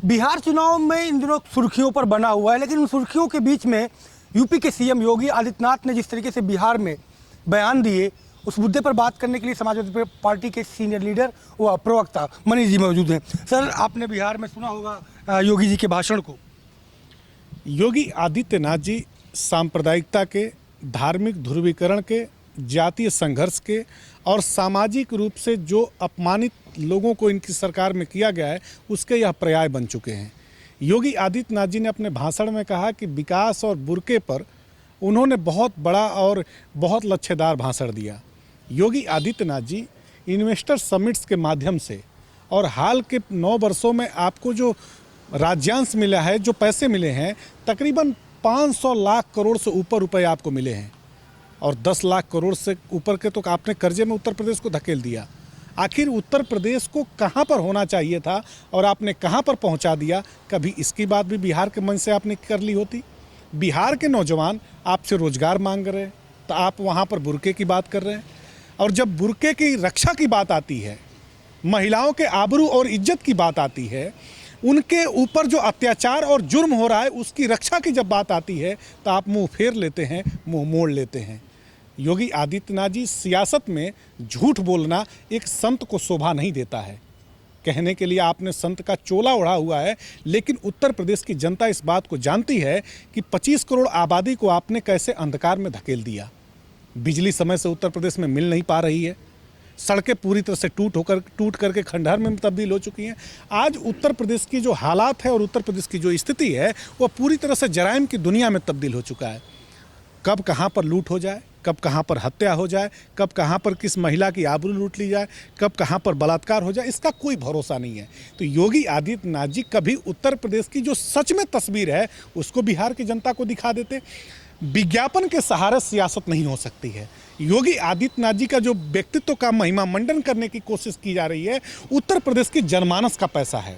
बिहार चुनाव में इन दिनों सुर्खियों पर बना हुआ है, लेकिन उन सुर्खियों के बीच में यूपी के सीएम योगी आदित्यनाथ ने जिस तरीके से बिहार में बयान दिए, उस मुद्दे पर बात करने के लिए समाजवादी पार्टी के सीनियर लीडर व प्रवक्ता मनीष जी मौजूद हैं। सर, आपने बिहार में सुना होगा योगी जी के भाषण को। योगी आदित्यनाथ जी सांप्रदायिकता के, धार्मिक ध्रुवीकरण के, जातीय संघर्ष के और सामाजिक रूप से जो अपमानित लोगों को इनकी सरकार में किया गया है, उसके यह पर्याय बन चुके हैं। योगी आदित्यनाथ जी ने अपने भाषण में कहा कि विकास और बुर्के पर उन्होंने बहुत बड़ा और बहुत लच्छेदार भाषण दिया। योगी आदित्यनाथ जी इन्वेस्टर समिट्स के माध्यम से और हाल के 9 वर्षों में आपको जो राज्यांश मिला है, जो पैसे मिले हैं, तकरीबन 500 लाख करोड़ से ऊपर रुपए आपको मिले हैं और 10 लाख करोड़ से ऊपर के तो आपने कर्जे में उत्तर प्रदेश को धकेल दिया। आखिर उत्तर प्रदेश को कहाँ पर होना चाहिए था और आपने कहाँ पर पहुँचा दिया? कभी इसकी बात भी बिहार के मन से आपने कर ली होती? बिहार के नौजवान आपसे रोजगार मांग रहे हैं तो आप वहाँ पर बुर्के की बात कर रहे हैं। और जब बुर्के की रक्षा की बात आती है, महिलाओं के आबरू और इज्जत की बात आती है, उनके ऊपर जो अत्याचार और जुर्म हो रहा है उसकी रक्षा की जब बात आती है तो आप मुंह फेर लेते हैं, मुंह मोड़ लेते हैं। योगी आदित्यनाथ जी, सियासत में झूठ बोलना एक संत को शोभा नहीं देता है। कहने के लिए आपने संत का चोला ओढ़ा हुआ है, लेकिन उत्तर प्रदेश की जनता इस बात को जानती है कि 25 करोड़ आबादी को आपने कैसे अंधकार में धकेल दिया। बिजली समय से उत्तर प्रदेश में मिल नहीं पा रही है, सड़कें पूरी तरह से टूट करके खंडहर में तब्दील हो चुकी हैं। आज उत्तर प्रदेश की जो हालात है और उत्तर प्रदेश की जो स्थिति है, वह पूरी तरह से जराइम की दुनिया में तब्दील हो चुका है। कब कहाँ पर लूट हो जाए, कब कहाँ पर हत्या हो जाए, कब कहाँ पर किस महिला की आबरू लूट ली जाए, कब कहाँ पर बलात्कार हो जाए, इसका कोई भरोसा नहीं है। तो योगी आदित्यनाथ जी कभी उत्तर प्रदेश की जो सच में तस्वीर है उसको बिहार की जनता को दिखा देते। विज्ञापन के सहारे सियासत नहीं हो सकती है। योगी आदित्यनाथ जी का जो व्यक्तित्व का महिमा मंडन करने की कोशिश की जा रही है, उत्तर प्रदेश की जनमानस का पैसा है।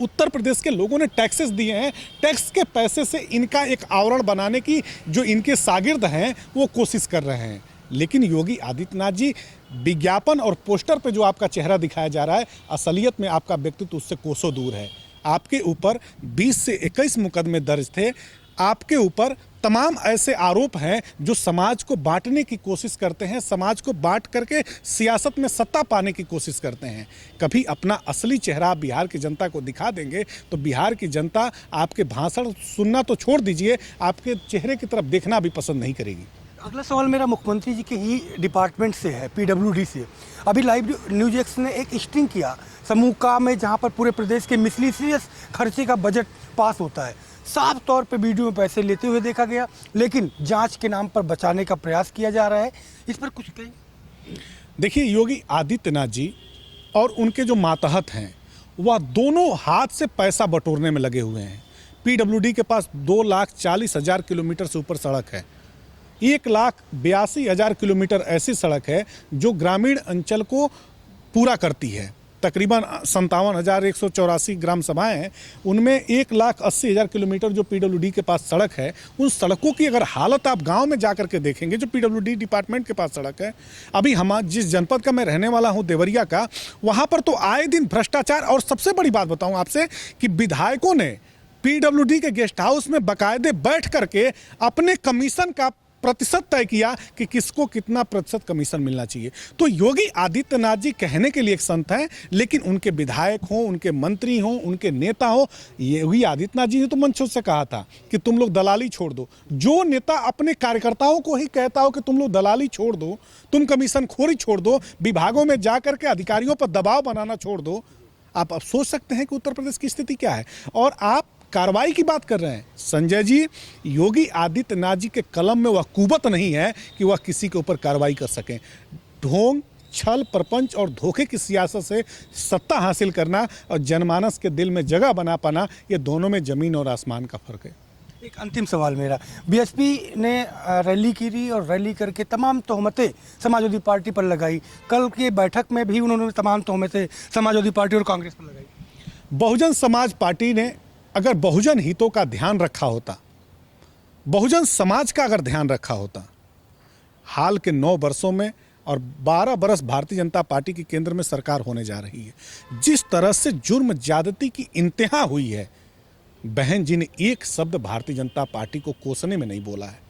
उत्तर प्रदेश के लोगों ने टैक्सेस दिए हैं, टैक्स के पैसे से इनका एक आवरण बनाने की जो इनके शागिर्द हैं वो कोशिश कर रहे हैं। लेकिन योगी आदित्यनाथ जी, विज्ञापन और पोस्टर पे जो आपका चेहरा दिखाया जा रहा है, असलियत में आपका व्यक्तित्व उससे कोसों दूर है। आपके ऊपर 20 से 21 मुकदमे दर्ज थे। आपके ऊपर तमाम ऐसे आरोप हैं जो समाज को बांटने की कोशिश करते हैं, समाज को बांट करके सियासत में सत्ता पाने की कोशिश करते हैं। कभी अपना असली चेहरा बिहार की जनता को दिखा देंगे तो बिहार की जनता आपके भाषण सुनना तो छोड़ दीजिए, आपके चेहरे की तरफ देखना भी पसंद नहीं करेगी। अगला सवाल मेरा मुख्यमंत्री जी के ही डिपार्टमेंट से है, PWD से। अभी लाइव न्यूज एक्स ने एक स्टिंग किया समूह का में, जहाँ पर पूरे प्रदेश के मिसलीनियस खर्चे का बजट पास होता है। साफ तौर पे वीडियो में पैसे लेते हुए देखा गया, लेकिन जांच के नाम पर बचाने का प्रयास किया जा रहा है। इस पर कुछ कहें? देखिए, योगी आदित्यनाथ जी और उनके जो मातहत हैं वह दोनों हाथ से पैसा बटोरने में लगे हुए हैं। PWD के पास 2,40,000 किलोमीटर से ऊपर सड़क है। 1,82,000 किलोमीटर ऐसी सड़क है जो ग्रामीण अंचल को पूरा करती है। तकरीबन 57,184 ग्राम सभाएं हैं, उनमें 1,80,000 किलोमीटर जो PWD के पास सड़क है, उन सड़कों की अगर हालत आप गांव में जाकर के देखेंगे, जो PWD डिपार्टमेंट के पास सड़क है, अभी हम जिस जनपद का मैं रहने वाला हूं, देवरिया का, वहां पर तो आए दिन भ्रष्टाचार। और सबसे बड़ी बात बताऊं आपसे कि विधायकों ने PWD के गेस्ट हाउस में बाकायदे बैठ करके अपने कमीशन का प्रतिशत तय किया कि किसको कितना प्रतिशत कमीशन मिलना चाहिए। तो योगी आदित्यनाथ जी कहने के लिए एक संत हैं, लेकिन उनके विधायक हों, उनके मंत्री हों, उनके नेता हों, योगी आदित्यनाथ जी ने तो मंचों से कहा था कि तुम लोग दलाली छोड़ दो। जो नेता अपने कार्यकर्ताओं को ही कहता हो कि तुम लोग दलाली छोड़ दो, तुम कमीशन खोरी छोड़ दो, विभागों में जाकर के अधिकारियों पर दबाव बनाना छोड़ दो, आप अब सोच सकते हैं कि उत्तर प्रदेश की स्थिति क्या है। और आप कार्रवाई की बात कर रहे हैं। संजय जी, योगी आदित्यनाथ जी के कलम में वह कुवत नहीं है कि वह किसी के ऊपर कार्रवाई कर सकें। ढोंग, छल, प्रपंच और धोखे की सियासत से सत्ता हासिल करना और जनमानस के दिल में जगह बना पाना, ये दोनों में जमीन और आसमान का फर्क है। एक अंतिम सवाल मेरा, BSP ने रैली की और रैली करके तमाम तोहमतें समाजवादी पार्टी पर लगाई। कल की बैठक में भी उन्होंने तमाम तोहमतें समाजवादी पार्टी और कांग्रेस पर लगाई। बहुजन समाज पार्टी ने अगर बहुजन हितों का ध्यान रखा होता, बहुजन समाज का अगर ध्यान रखा होता, हाल के 9 वर्षों में और 12 बरस भारतीय जनता पार्टी की केंद्र में सरकार होने जा रही है। जिस तरह से जुर्म ज्यादती की इंतहा हुई है, बहन जी ने एक शब्द भारतीय जनता पार्टी को कोसने में नहीं बोला है।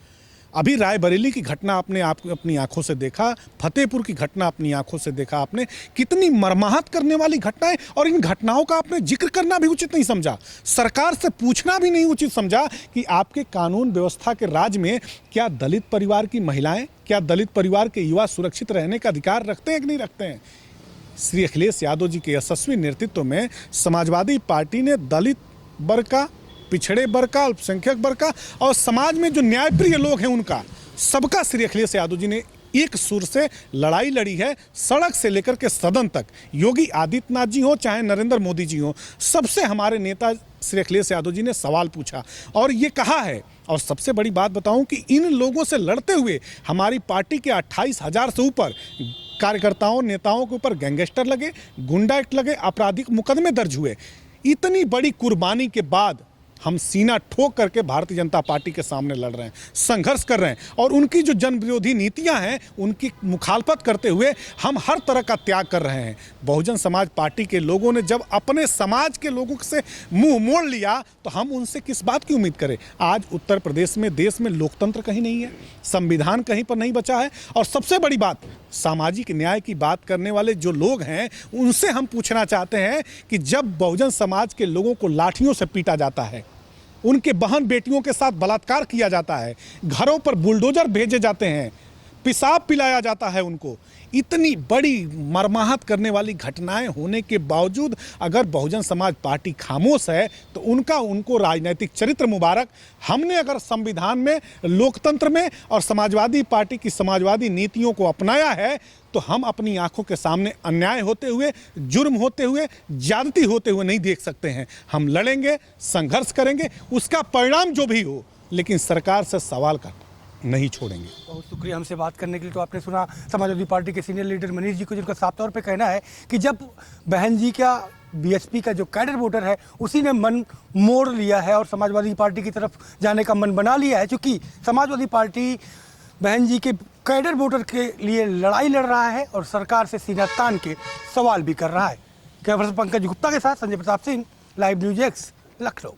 अभी रायबरेली की घटना आपने अपनी आंखों से देखा, फतेहपुर की घटना अपनी आंखों से देखा आपने, कितनी मर्माहत करने वाली घटनाएं, और इन घटनाओं का आपने जिक्र करना भी उचित नहीं समझा, सरकार से पूछना भी नहीं उचित समझा कि आपके कानून व्यवस्था के राज में क्या दलित परिवार की महिलाएं, क्या दलित परिवार के युवा सुरक्षित रहने का अधिकार रखते हैं कि नहीं रखते हैं। श्री अखिलेश यादव जी के यशस्वी नेतृत्व में समाजवादी पार्टी ने दलित वर्ग का, पिछड़े वर्ग का, अल्पसंख्यक वर्ग का और समाज में जो न्यायप्रिय लोग हैं उनका सबका श्री अखिलेश यादव जी ने एक सुर से लड़ाई लड़ी है, सड़क से लेकर के सदन तक। योगी आदित्यनाथ जी हो चाहे नरेंद्र मोदी जी हो, सबसे हमारे नेता श्री अखिलेश यादव जी ने सवाल पूछा और ये कहा है। और सबसे बड़ी बात बताऊं कि इन लोगों से लड़ते हुए हमारी पार्टी के 28,000 से ऊपर कार्यकर्ताओं, नेताओं के ऊपर गैंगस्टर लगे, गुंडा एक्ट लगे, आपराधिक मुकदमे दर्ज हुए। इतनी बड़ी कुर्बानी के बाद हम सीना ठोक करके भारतीय जनता पार्टी के सामने लड़ रहे हैं, संघर्ष कर रहे हैं, और उनकी जो जन विरोधी नीतियां हैं उनकी मुखालफत करते हुए हम हर तरह का त्याग कर रहे हैं। बहुजन समाज पार्टी के लोगों ने जब अपने समाज के लोगों से मुंह मोड़ लिया तो हम उनसे किस बात की उम्मीद करें। आज उत्तर प्रदेश में, देश में लोकतंत्र कहीं नहीं है, संविधान कहीं पर नहीं बचा है, और सबसे बड़ी बात, सामाजिक न्याय की बात करने वाले जो लोग हैं उनसे हम पूछना चाहते हैं कि जब बहुजन समाज के लोगों को लाठियों से पीटा जाता है, उनके बहन बेटियों के साथ बलात्कार किया जाता है, घरों पर बुलडोजर भेजे जाते हैं, पेशाब पिलाया जाता है उनको, इतनी बड़ी मर्माहत करने वाली घटनाएं होने के बावजूद अगर बहुजन समाज पार्टी खामोश है तो उनको राजनीतिक चरित्र मुबारक। हमने अगर संविधान में, लोकतंत्र में और समाजवादी पार्टी की समाजवादी नीतियों को अपनाया है तो हम अपनी आंखों के सामने अन्याय होते हुए, जुर्म होते हुए, ज्यादती होते हुए नहीं देख सकते हैं। हम लड़ेंगे, संघर्ष करेंगे, उसका परिणाम जो भी हो, लेकिन सरकार से सवाल का नहीं छोड़ेंगे। बहुत शुक्रिया हमसे बात करने के लिए। तो आपने सुना समाजवादी पार्टी के सीनियर लीडर मनीष जी को, जिनका साफ तौर पे कहना है कि जब बहन जी का बीएसपी का जो कैडर वोटर है उसी ने मन मोड़ लिया है और समाजवादी पार्टी की तरफ जाने का मन बना लिया है, क्योंकि समाजवादी पार्टी बहन जी के कैडर वोटर के लिए लड़ाई लड़ रहा है और सरकार से सीना तान के सवाल भी कर रहा है। कैमरा पंकज गुप्ता के साथ Sanjay Pratap Singh, live news x, Lucknow.